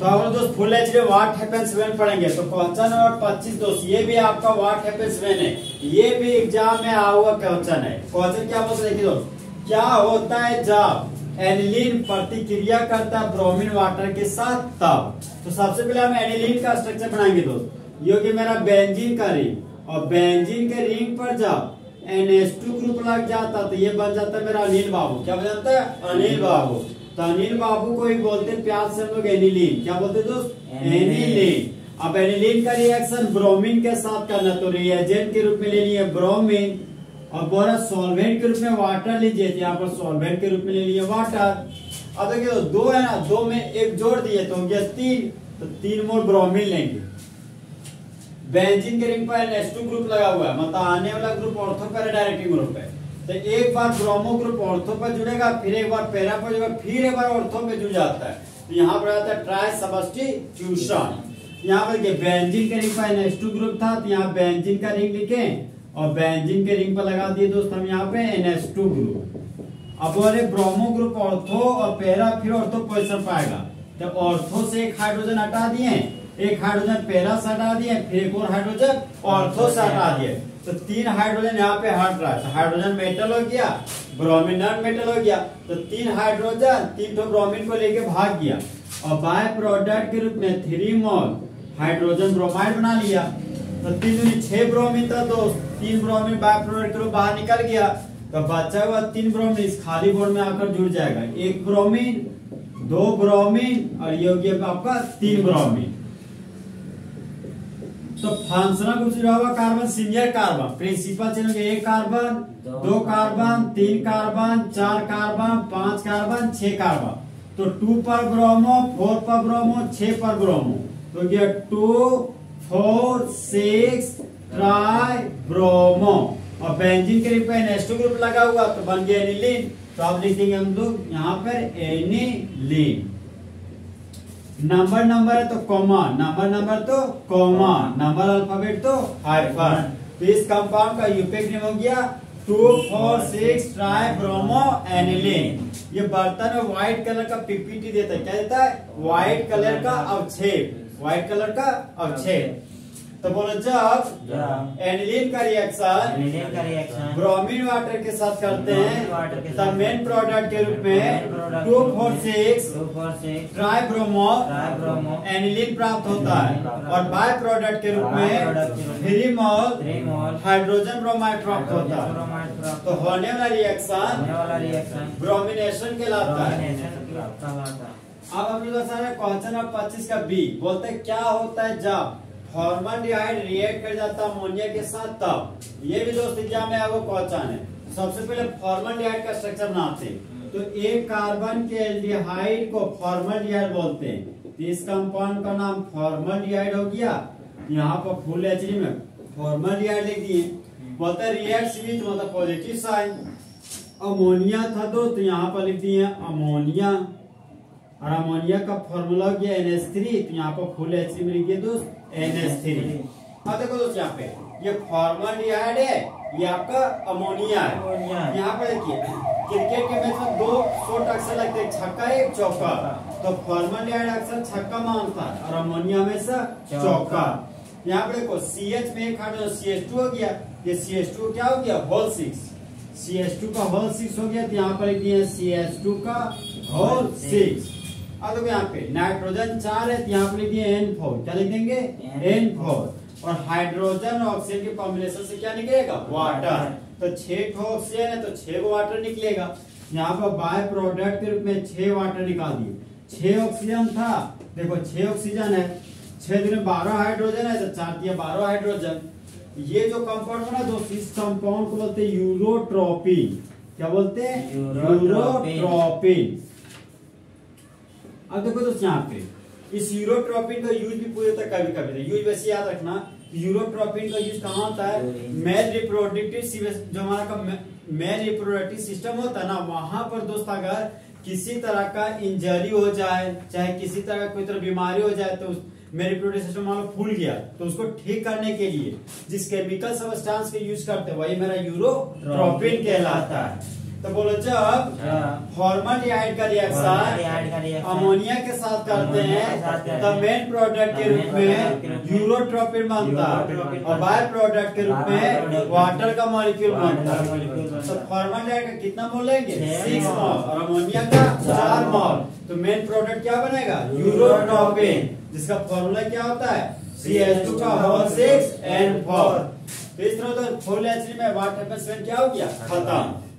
तो हम दोस्त full HD what happens when पढ़ेंगे। तो क्वेश्चन नंबर 25 दोस्त, ये भी आपका व्हाट हैपेंस व्हेन है, ये भी एग्जाम में आया हुआ क्वेश्चन है। क्वेश्चन क्या बोलते देखिए दोस्त, क्या होता है जब एनिलीन प्रतिक्रिया करता है ब्रोमीन वाटर के साथ तब। तो सबसे पहले हम एनिलीन का स्ट्रक्चर बनाएंगे दोस्त। ये कि मेरा बेंजीन का रिंग, और बेंजीन के रिंग पर जब NH2 ग्रुप लग जाता तो ये बन जाता है मेरा अनिल बाबू। क्या बन जाता है? अनिल बाबू। तो अनिल बाबू को ही बोलते हैं प्यार से हम लोग एनिलीन। क्या बोलते हैं दोस्त? एनिलीन। अब एनिलीन का रिएक्शन ब्रोमीन के साथ करना, तो रिएजेंट के रूप में ले लिए ब्रोमीन, और बोला सॉल्वेंट के रूप में वाटर लीजिए। यहाँ पर सॉल्वेंट के रूप में ले लिए वाटर। अब देखिए दो है ना, दो में एक जोड़ दिए तो हो गया 3, तो 3 मोल ब्रोमीन लेंगे। बेंजीन के रिंग पर NH2 ग्रुप लगा हुआ है, मतलब आने वाला group ortho para directing group है। तो एक बार ब्रोमो ग्रुप ऑर्थो पर जुड़ेगा, फिर एक बार पैरा पर जुड़ेगा, फिर एक बार ऑर्थो में जुड़ जाता है। तो यहाँ पर आता है ट्राई सब्स्टिट्यूशन। यहाँ पर देखिए बेंजीन के रिंग पर NH2 ग्रुप था, तो यहाँ बेंजीन का रिंग लिखे और बेंजीन के रिंग पर लगा दिए दोस्त हम यहाँ पे NH2 ग्रुप। अब बोले ब्रोमो ग्रुप ऑर्थो और पैरा फिर ऑर्थो पोजीशन पाएगा। तो ऑर्थो से एक हाइड्रोजन हटा दिए, एक हाइड्रोजन पैरा से हटा दिए, फिर एक और हाइड्रोजन ऑर्थो से हटा दिए। तो 3 हाइड्रोजन यहाँ पे हट रहा है। तो हाइड्रोजन मेटल हो गया, ब्रोमीन नॉन मेटल हो गया। तो 3 हाइड्रोजन 3 तो ब्रोमीन को लेके भाग गया, और बाय प्रोडक्ट के रूप में 3 मोल हाइड्रोजन ब्रोमाइड बना लिया। तो 3 6 ब्रोमीन था दोस्त, 3 ब्रोमीन बाय प्रोडक्ट के रूप बाहर निकल गया। तो बचा हुआ 3 ब्रोमीन इस खाली बोर्ड में आकर जुड़ जाएगा। 1 ब्रोमीन, 2 ब्रोमीन, और ये हो गया आपका 3 ब्रोमीन। तो फंक्शनल ग्रुप से जुड़ा हुआ carbon senior carbon, principal chain में 1 carbon, 2 carbon, 3 carbon, 4 carbon, 5 carbon, 6 carbon. तो 2 पर ब्रोमो, 4 पर ब्रोमो, 6 पर ब्रोमो। तो ये 2 4 6 ट्राई ब्रोमो। और बेंजीन के रिंग पे NH2 ग्रुप लगा हुआ तो बन गया एनिलीन। तो आप लिखेंगे हम लोग यहाँ पर एनिलीन। नंबर है तो कॉमा, नंबर तो कॉमा, नंबर अल्फाबेट तो हाइफन। तो इस कंपाउंड का यूपिक नेम हो गया 2 4 6 ट्राई ब्रोमो एनिलीन। ये बर्तन में व्हाइट कलर का पीपीटी देता है। क्या देता है? व्हाइट कलर का अवक्षेप, व्हाइट कलर का अवक्षेप। तो बोलो जब एनिलीन का रिएक्शन ब्रोमीन वाटर के साथ करते हैं तब मेन प्रोडक्ट के रूप में 2 4 6 ट्राई ब्रोमो एनिलीन प्राप्त होता है, और बाय प्रोडक्ट के रूप में 3 मोल हाइड्रोजन ब्रोमाइड प्राप्त होता है। तो होने वाला रिएक्शन ब्रोमिनेशन कहलाता है। अब हम लोग क्वेश्चन नंबर 25 का बी बोलते हैं क्या होता है जब फॉर्मल्डिहाइड रिएक्ट कर जाता है अमोनिया के साथ तब। ये भी दोस्त एग्जाम में वो क्वेश्चन है। सबसे पहले फॉर्मल्डिहाइड का स्ट्रक्चर बनाते हैं। तो एक कार्बन के एल्डिहाइड को फॉर्मल्डिहाइड बोलते हैं। तो इस कंपाउंड का नाम फॉर्मल्डिहाइड हो गया। यहाँ पर फुल एचडी में फॉर्मल्डिहाइड लिख दिए। बोलते हैं रिएक्ट्स विद मतलब पॉजिटिव साइन। अमोनिया था दोस्त, यहाँ पर लिख दिए अमोनिया, और अमोनिया का फॉर्मूला हो गया NH3। तो यहाँ पर फुल एचडी में लिखिए दोस्त NH3। अब देखो दोस्त यहाँ पे ये फॉर्मल्डिहाइड है, ये आपका अमोनिया है। यहाँ पे देखिए क्रिकेट के मैच में 2 शॉट अक्सर लगते हैं, छक्का एक चौका। तो फॉर्मल्डिहाइड अक्सर छक्का मारता है और अमोनिया हमेशा चौका। यहाँ पे देखो CH में एक हाइड्रोजन CH2 हो गया, ये CH2 क्या हो गया होल 6, CH2 का होल 6 हो गया। तो यहाँ पर लिख दिए CH2 का होल 6। अब देखो यहाँ पे नाइट्रोजन 4 है, तो यहाँ पे लिख दिए N4। क्या लिख देंगे? N4। और हाइड्रोजन और ऑक्सीजन के कॉम्बिनेशन से क्या निकलेगा? वाटर। तो 6 ऑक्सीजन है तो 6 वाटर निकलेगा। यहाँ पर बाय प्रोडक्ट के रूप में 6 वाटर निकाल दिए। 6 ऑक्सीजन था, देखो 6 ऑक्सीजन है, 6 में 12 हाइड्रोजन है, तो 4 दिया 12 हाइड्रोजन। ये जो कंपाउंड बना दोस्त, इस कंपाउंड को बोलते हैं यूरोट्रोपिन। क्या बोलते हैं? यूरोट्रोपिन। अब देखो दोस्त यहाँ पे इस यूरोट्रोपिन का यूज भी पूरे तक कभी कभी यूज वैसे याद रखना, यूरोट्रोपिन का यूज कहाँ होता है? मेल रिप्रोडक्टिव, जो हमारा मेल रिप्रोडक्टिव सिस्टम होता है ना, वहां पर दोस्त अगर किसी तरह का इंजरी हो जाए, चाहे किसी तरह का कोई तरह बीमारी हो जाए, तो मेल रिप्रोडक्टिव सिस्टम मान लो फूल गया, तो उसको ठीक करने के लिए जिस केमिकल सब्सटेंस के यूज करते हैं वही मेरा यूरोट्रोपिन कहलाता है। तो बोलो जब फॉर्मल्डिहाइड का रिएक्शन अमोनिया के साथ करते हैं तब मेन प्रोडक्ट के रूप में यूरोट्रोपिन बनता है और बाय प्रोडक्ट के रूप में वाटर का मॉलिक्यूल बनता है। तो फॉर्मल्डिहाइड का कितना मोल लेंगे 6 मोल और अमोनिया का 4 मोल। तो मेन प्रोडक्ट क्या बनेगा यूरोट्रोपिन, जिसका फॉर्मूला क्या होता है CH2 का होल 6 N4। तो इस तरह तो फुल एचडी में वाटर क्या हो गया खत्म।